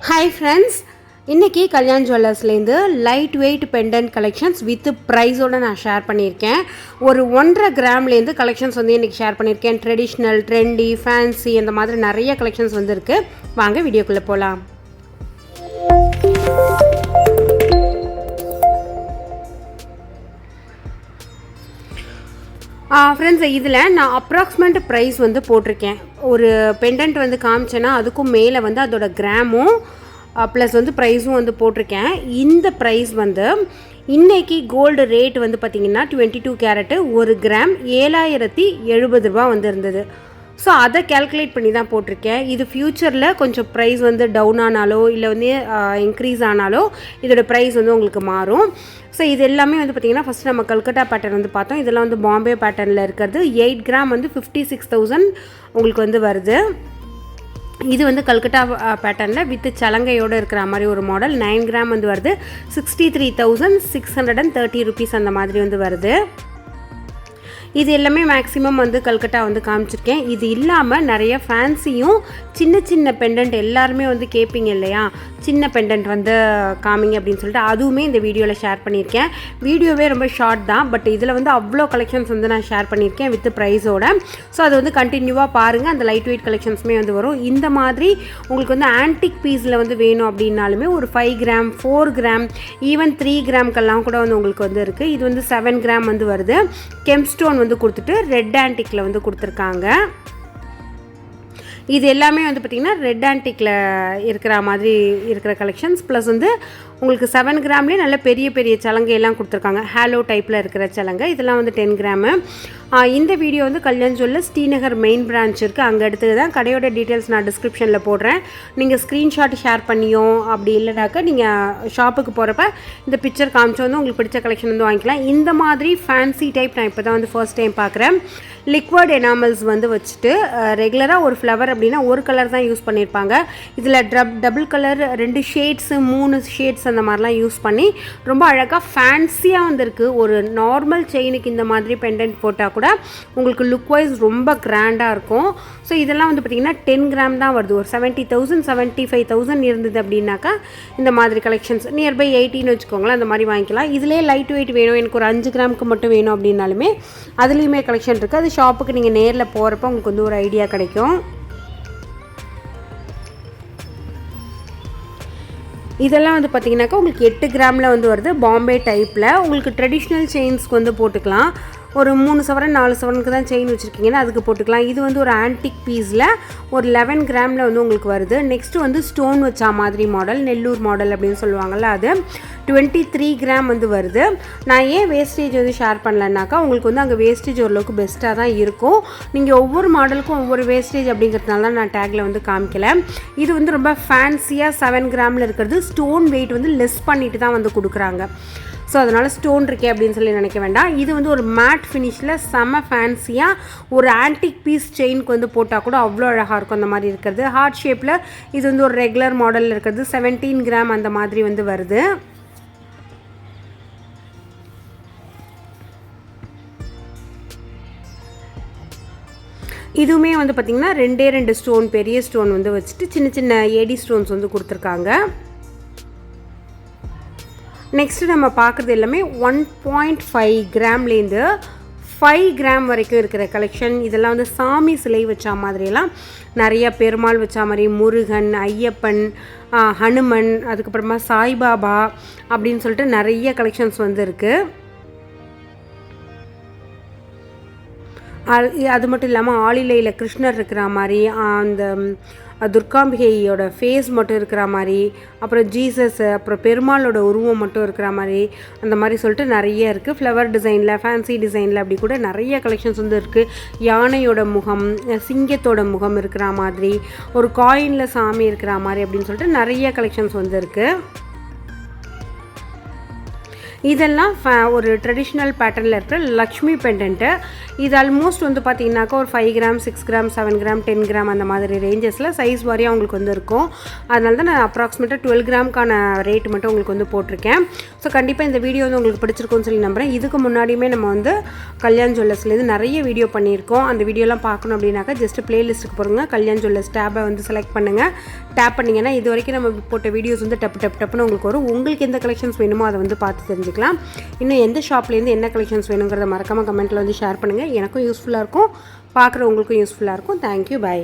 Hi friends, இன்னைக்கு கல்யாண் ஜுவல்லர்ஸ்லேருந்து light weight pendant collections with ப்ரைஸோடு நான் ஷேர் பண்ணியிருக்கேன். ஒரு 1.5 கிராம்லேருந்து கலெக்ஷன்ஸ் வந்து இன்றைக்கி ஷேர் பண்ணியிருக்கேன். ட்ரெடிஷ்னல், ட்ரெண்டி, ஃபேன்சி அந்த மாதிரி நிறைய கலெக்ஷன்ஸ் வந்து இருக்குது. வாங்க வீடியோக்குள்ளே போகலாம். ஃப்ரெண்ட்ஸ், இதில் நான் அப்ராக்சிமேட் ப்ரைஸ் வந்து போட்டிருக்கேன். ஒரு பெண்டன்ட் வந்து காமிச்சேன்னா அதுக்கும் மேலே வந்து அதோட கிராமும் ப்ளஸ் வந்து ப்ரைஸும் வந்து போட்டிருக்கேன். இந்த ப்ரைஸ் வந்து இன்றைக்கி கோல்டு ரேட் வந்து பார்த்திங்கன்னா 22 கேரட்டு 1 கிராம் 7070 ரூபா வந்து இருந்தது. ஸோ அதை கேல்குலேட் பண்ணி தான் போட்டிருக்கேன். இது ஃப்யூச்சரில் கொஞ்சம் ப்ரைஸ் வந்து டவுன் ஆனாலோ இல்லை வந்து இன்க்ரீஸ் ஆனாலோ இதோட ப்ரைஸ் வந்து உங்களுக்கு மாறும். ஸோ இது எல்லாமே வந்து பார்த்திங்கன்னா ஃபஸ்ட்டு நம்ம கல்கட்டா பேட்டர்ன் வந்து பார்த்தோம். இதெல்லாம் வந்து பாம்பே பேட்டர்னில் இருக்கிறது. 8 கிராம் வந்து 56,000 உங்களுக்கு வந்து வருது. இது வந்து கல்கட்டா பேட்டர்னில் வித் சலங்கையோடு இருக்கிற மாதிரி ஒரு மாடல். 9 கிராம் வந்து வருது. 63,630 ருபீஸ் அந்த மாதிரி வந்து வருது. இது எல்லாமே மேக்ஸிமம் வந்து கல்கட்டா வந்து காமிச்சிருக்கேன். இது இல்லாமல் நிறைய ஃபேன்சியும் சின்ன சின்ன பெண்டன்ட் எல்லாருமே வந்து கேட்பீங்க இல்லையா, சின்ன பெண்டன்ட் வந்து காமிங்க அப்படின்னு சொல்லிட்டு அதுவுமே இந்த வீடியோவில் ஷேர் பண்ணியிருக்கேன். வீடியோவே ரொம்ப ஷார்ட் தான், பட் இதில் வந்து அவ்வளோ கலெக்ஷன்ஸ் வந்து நான் ஷேர் பண்ணியிருக்கேன் வித் ப்ரைஸோட. ஸோ அது வந்து கண்டினியூவாக பாருங்கள். அந்த லைட் வெயிட் கலெக்ஷன்ஸுமே வந்து வரும். இந்த மாதிரி உங்களுக்கு வந்து ஆன்டிக் பீஸில் வந்து வேணும் அப்படின்னாலுமே ஒரு 5 கிராம் 4 கிராம் ஈவன் 3 கிராம்க்கெல்லாம் கூட வந்து உங்களுக்கு வந்து இருக்குது. இது வந்து 7 கிராம் வந்து வருது. கெம்ஸ்டோன் வந்து கொடுத்துட்டு ரெட் ஆன்டிக்கில் வந்து கொடுத்துருக்காங்க. இது எல்லாமே வந்து பார்த்திங்கன்னா ரெட் ஆன்டிக்கில் இருக்கிற மாதிரி இருக்கிற கலெக்ஷன்ஸ். ப்ளஸ் வந்து உங்களுக்கு 7 கிராம்லேயே நல்ல பெரிய பெரிய சலங்கையெல்லாம் கொடுத்துருக்காங்க. ஹேலோ டைப்பில் இருக்கிற சலங்கை இதெல்லாம் வந்து 10 கிராமு. இந்த வீடியோ வந்து Kalyan jewellers Srinagar main branch இருக்குது, அங்கே எடுத்தது தான். கடையோட டீட்டெயில்ஸ் நான் டிஸ்கிரிப்ஷனில் போடுறேன். நீங்கள் ஸ்க்ரீன்ஷாட் ஷேர் பண்ணியோ அப்படி இல்லைனாக்கா நீங்கள் ஷாப்புக்கு போகிறப்ப இந்த பிக்சர் காமிச்சு வந்து உங்களுக்கு பிடிச்ச கலெக்ஷன் வந்து வாங்கிக்கலாம். இந்த மாதிரி ஃபேன்சி டைப் நான் இப்போ தான் வந்து ஃபர்ஸ்ட் டைம் பார்க்குறேன். லிக்விட் எனாமல்ஸ் வந்து வச்சுட்டு ரெகுலராக ஒரு ஃப்ளவர் அப்படின்னா ஒரு கலர் தான் யூஸ் பண்ணியிருப்பாங்க. இதில் டபுள் கலர் 2 ஷேட்ஸு 3 ஷேட்ஸ் அந்த மாதிரிலாம் யூஸ் பண்ணி ரொம்ப அழகாக ஃபேன்சியாக வந்துருக்கு. ஒரு நார்மல் செயினுக்கு இந்த மாதிரி பெண்டன்ட் போட்டால் கூட உங்களுக்கு லுக் வைஸ் ரொம்ப கிராண்டாக இருக்கும். ஸோ இதெல்லாம் வந்து பார்த்திங்கன்னா 10 கிராம் தான் வருது. ஒரு 70,000 75,000 இருந்தது அப்படின்னாக்கா இந்த மாதிரி கலெக்ஷன்ஸ் நியர்பை 18 வச்சுக்கோங்களேன், அந்த மாதிரி வாங்கிக்கலாம். இதிலே லைட் வெயிட் வேணும், எனக்கு ஒரு 5 கிராமுக்கு மட்டும் வேணும் அப்படின்னாலுமே அதுலேயுமே கலெக்ஷன் இருக்குது. அது ஷாப்புக்கு நீங்கள் நேரில் போகிறப்ப உங்களுக்கு வந்து ஒரு ஐடியா கிடைக்கும். இதெல்லாம் வந்து பார்த்திங்கனாக்கா உங்களுக்கு 8 கிராமில் வந்து வருது. பாம்பே டைப்பில் உங்களுக்கு ட்ரெடிஷ்னல் செயின்ஸ்க்கு வந்து போட்டுக்கலாம். ஒரு 3 சவரன் 4 சவரனுக்கு தான் செயின் வச்சுருக்கீங்கன்னா அதுக்கு போட்டுக்கலாம். இது வந்து ஒரு ஆன்டிக் பீஸில் ஒரு 11 கிராமில் வந்து உங்களுக்கு வருது. நெக்ஸ்ட்டு வந்து ஸ்டோன் வச்சா மாதிரி மாடல், நெல்லூர் மாடல் அப்படின்னு சொல்லுவாங்கள்ல, அது 23 கிராம் வந்து வருது. நான் ஏன் வேஸ்டேஜ் வந்து ஷேர் பண்ணலன்னாக்கா உங்களுக்கு வந்து அங்கே வேஸ்டேஜ் ஓரளவுக்கு பெஸ்ட்டாக தான் இருக்கும். நீங்கள் ஒவ்வொரு மாடலுக்கும் ஒவ்வொரு வேஸ்டேஜ் அப்படிங்கிறதுனால தான் நான் டேக்கில் வந்து காமிக்கல. இது வந்து ரொம்ப ஃபேன்சியாக 7 கிராமில் இருக்கிறது. ஸ்டோன் வெயிட் வந்து லெஸ் பண்ணிட்டு தான் வந்து கொடுக்குறாங்க. ஸோ அதனால் ஸ்டோன் இருக்கே அப்படின்னு சொல்லி நினைக்க வேண்டாம். இது வந்து ஒரு மேட் ஃபினிஷில் செம்ம ஃபேன்சியாக ஒரு ஆன்டிக் பீஸ் செயினுக்கு வந்து போட்டால் கூட அவ்வளோ அழகாக இருக்கும். அந்த மாதிரி இருக்கிறது ஹார்ட் ஷேப்பில். இது வந்து ஒரு ரெகுலர் மாடலில் இருக்கிறது. 17 கிராம் அந்த மாதிரி வந்து வருது. இதுவுமே வந்து பார்த்திங்கன்னா 2 ஸ்டோன், பெரிய ஸ்டோன் வந்து வச்சுட்டு சின்ன சின்ன ஏடி ஸ்டோன்ஸ் வந்து கொடுத்துருக்காங்க. நெக்ஸ்ட்டு நம்ம பார்க்குறது எல்லாமே 1.5 கிராம்லேருந்து 5 கிராம் வரைக்கும் இருக்கிற கலெக்ஷன். இதெல்லாம் வந்து சாமி சிலை வச்சா மாதிரியெல்லாம் நிறைய பெருமாள் வச்சா மாதிரி, முருகன், ஐயப்பன், ஹனுமன், அதுக்கப்புறமா சாய்பாபா அப்படின்னு சொல்லிட்டு நிறைய கலெக்ஷன்ஸ் வந்து இருக்குது. அது மட்டும் இல்லாமல் ஆளிலையில் கிருஷ்ணர் இருக்கிற மாதிரி, அந்த துர்காம்பிகையோட ஃபேஸ் மட்டும் இருக்கிற மாதிரி, அப்புறம் ஜீசஸ், அப்புறம் பெருமாளோட உருவம் மட்டும் இருக்கிற மாதிரி, அந்த மாதிரி சொல்லிட்டு நிறைய இருக்குது. ஃப்ளவர் டிசைனில், ஃபேன்சி டிசைனில் அப்படி கூட நிறைய கலெக்ஷன்ஸ் வந்து இருக்குது. யானையோட முகம், சிங்கத்தோட முகம் இருக்கிற மாதிரி, ஒரு காயினில் சாமி இருக்கிற மாதிரி அப்படின்னு சொல்லிட்டு நிறைய கலெக்ஷன்ஸ் வந்து இருக்குது. இதெல்லாம் ஒரு ட்ரெடிஷ்னல் பேட்டர்னில் இருக்கிற லக்ஷ்மி பெண்டன்ட்டு. இது ஆல்மோஸ்ட் வந்து பார்த்திங்கனாக்கா ஒரு 5 கிராம் 6 கிராம் 7 கிராம் 10 கிராம் அந்த மாதிரி ரேஞ்சஸில் சைஸ் வாரியாக உங்களுக்கு வந்து இருக்கும். அதனால தான் நான் அப்ராக்சிமேட்டாக 12 கிராமுக்கான ரேட் மட்டும் உங்களுக்கு வந்து போட்டிருக்கேன். ஸோ கண்டிப்பாக இந்த வீடியோ வந்து உங்களுக்கு பிடிச்சிருக்கும்னு சொல்லி நம்புகிறேன். இதுக்கு முன்னாடியுமே நம்ம வந்து கல்யாண் ஜுவல்லர்ஸ்லேருந்து நிறைய வீடியோ பண்ணியிருக்கோம். அந்த வீடியோலாம் பார்க்கணும் அப்படின்னாக்கா ஜஸ்ட் பிளேலிஸ்ட்டுக்கு போடுங்க, கல்யாண் ஜுவல்லர்ஸ் டேப்பை வந்து செலக்ட் பண்ணுங்கள். டேப் பண்ணிங்கன்னா இது வரைக்கும் நம்ம போட்ட வீடியோஸ் வந்து டப்புன்னு உங்களுக்கு வரும். உங்களுக்கு எந்த கலெக்ஷன்ஸ் வேணுமோ அதை வந்து பார்த்து தெரிஞ்சுக்கலாம். இன்னும் எந்த ஷாப்லேருந்து என்ன கலெக்ஷன்ஸ் வேணுங்கிறத மறக்காமல் கமெண்ட்டில் வந்து ஷேர் பண்ணுங்கள். எனக்கும் யூஸ்ஃபுல்லாக இருக்கும், பார்க்குறவங்களுக்கும் யூஸ்ஃபுல்லாக இருக்கும். Thank you, by.